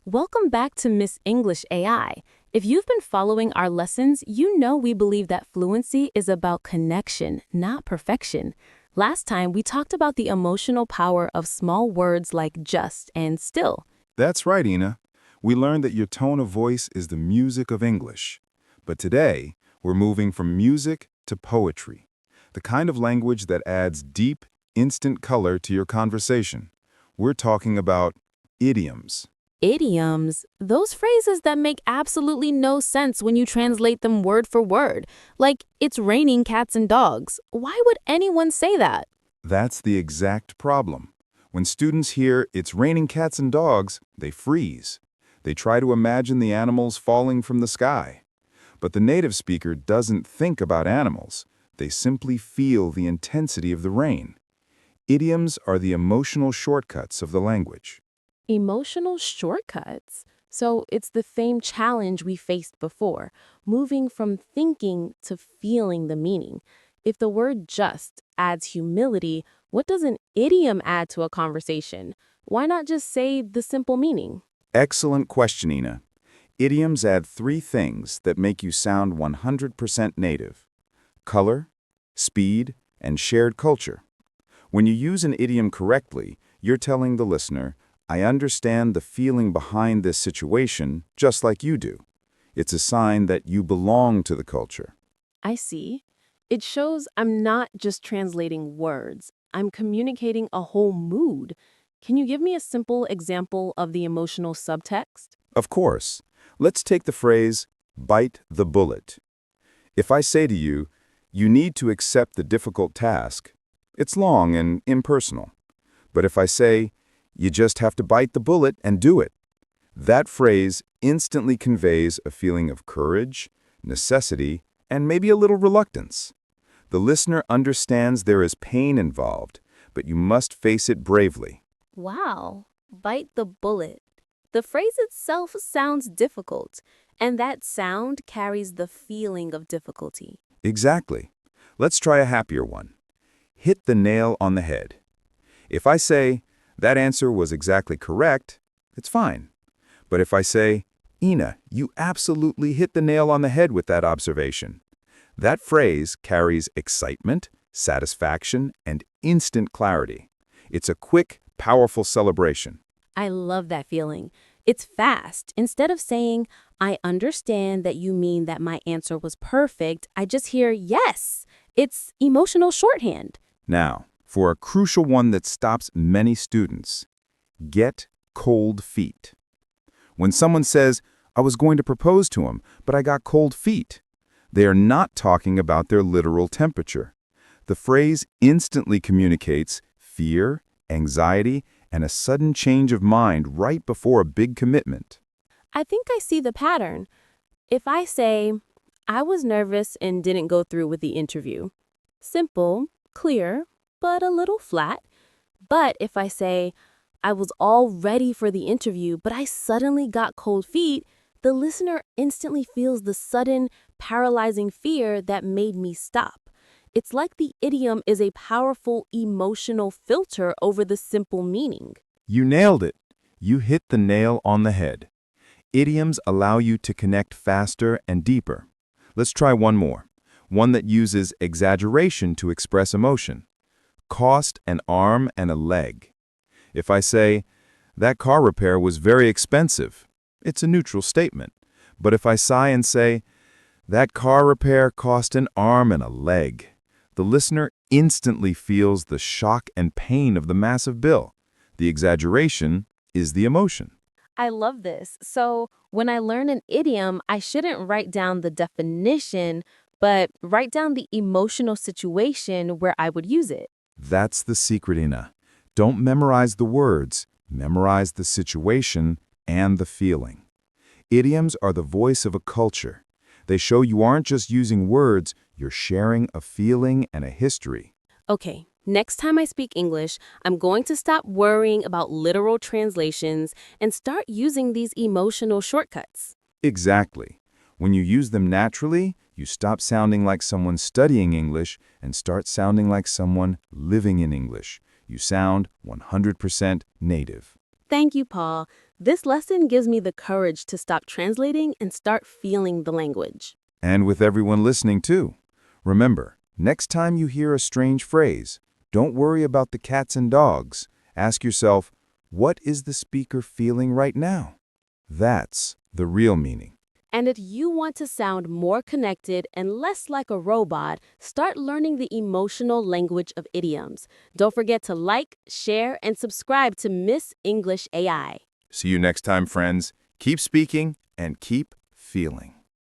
Welcome back to Miss English AI. If you've been following our lessons, you know we believe that fluency is about connection, not perfection. Last time, we talked about the emotional power of small words like just and still. That's right, Ina. We learned that your tone of voice is the music of English. But today, we're moving from music to poetry, the kind of language that adds deep, instant color to your conversation. We're talking about idioms. Idioms, those phrases that make absolutely no sense when you translate them word for word, like it's raining cats and dogs. Why would anyone say that? That's the exact problem. When students hear "it's raining cats and dogs," they freeze. They try to imagine the animals falling from the sky. But the native speaker doesn't think about animals. They simply feel the intensity of the rain. Idioms are the emotional shortcuts of the language. Emotional shortcuts. So it's the same challenge we faced before, moving from thinking to feeling the meaning. If the word just adds humility, what does an idiom add to a conversation? Why not just say the simple meaning? Excellent question, Ina. Idioms add three things that make you sound 100% native: color, speed, and shared culture. When you use an idiom correctly, you're telling the listener, "I understand the feeling behind this situation just like you do." It's a sign that you belong to the culture. I see. It shows I'm not just translating words, I'm communicating a whole mood. Can you give me a simple example of the emotional subtext? Of course, let's take the phrase, "bite the bullet." If I say to you, "You need to accept the difficult task," it's long and impersonal. But if I say, "You just have to bite the bullet and do it," that phrase instantly conveys a feeling of courage, necessity, and maybe a little reluctance. The listener understands there is pain involved, but you must face it bravely. Wow, bite the bullet. The phrase itself sounds difficult, and that sound carries the feeling of difficulty. Exactly. Let's try a happier one. Hit the nail on the head. If I say, "That answer was exactly correct," it's fine. But if I say, "Ina, you absolutely hit the nail on the head with that observation," that phrase carries excitement, satisfaction, and instant clarity. It's a quick, powerful celebration. I love that feeling. It's fast. Instead of saying, I understand that you mean that my answer was perfect, I just hear yes. It's emotional shorthand. Now, for a crucial one that stops many students, get cold feet. When someone says, "I was going to propose to him, but I got cold feet," they are not talking about their literal temperature. The phrase instantly communicates fear, anxiety, and a sudden change of mind right before a big commitment. I think I see the pattern. If I say, I was nervous and didn't go through with the interview. Simple, clear, but a little flat. But if I say, I was all ready for the interview, but I suddenly got cold feet, the listener instantly feels the sudden, paralyzing fear that made me stop. It's like the idiom is a powerful emotional filter over the simple meaning. You nailed it. You hit the nail on the head. Idioms allow you to connect faster and deeper. Let's try one more, one that uses exaggeration to express emotion. Cost an arm and a leg. If I say, "That car repair was very expensive," it's a neutral statement. But if I sigh and say, "That car repair cost an arm and a leg," the listener instantly feels the shock and pain of the massive bill. The exaggeration is the emotion. I love this. So when I learn an idiom, I shouldn't write down the definition, but write down the emotional situation where I would use it. That's the secret, Ina. Don't memorize the words, memorize the situation and the feeling. Idioms are the voice of a culture. They show you aren't just using words, you're sharing a feeling and a history. Okay, next time I speak English, I'm going to stop worrying about literal translations and start using these emotional shortcuts. Exactly. When you use them naturally, you stop sounding like someone studying English and start sounding like someone living in English. You sound 100% native. Thank you, Paul. This lesson gives me the courage to stop translating and start feeling the language. And with everyone listening too. Remember, next time you hear a strange phrase, don't worry about the cats and dogs. Ask yourself, what is the speaker feeling right now? That's the real meaning. And if you want to sound more connected and less like a robot, start learning the emotional language of idioms. Don't forget to like, share, and subscribe to Miss English AI. See you next time, friends. Keep speaking and keep feeling.